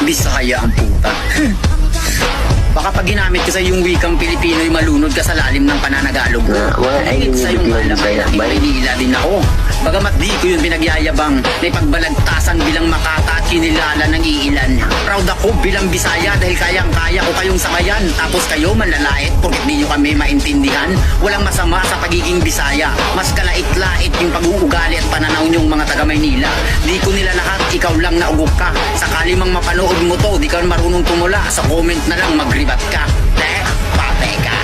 Bisaya ang puta. Baka pag ginamit ko sa yung wikang Pilipino'y malunod ka sa lalim ng pananagalog mo. Hingit sa yung malaman na Maynila din ako. Bagamat di ko yun pinagyayabang, may pagbalagtasan bilang Makata at kinilala ng iilan. Proud ako bilang Bisaya dahil kayang-kaya ko kayong samayan. Tapos kayo manlalait porque di nyo kami maintindihan. Walang masama sa pagiging Bisaya. Mas kalait-lait yung pag-uugali at pananaw nyong mga taga Maynila. Di ko nila lahat, ikaw lang na ugok ka. Sakali mang mapanood mo to, di ka marunong tumula. Sa comment na lang magribat ka. Pate ka.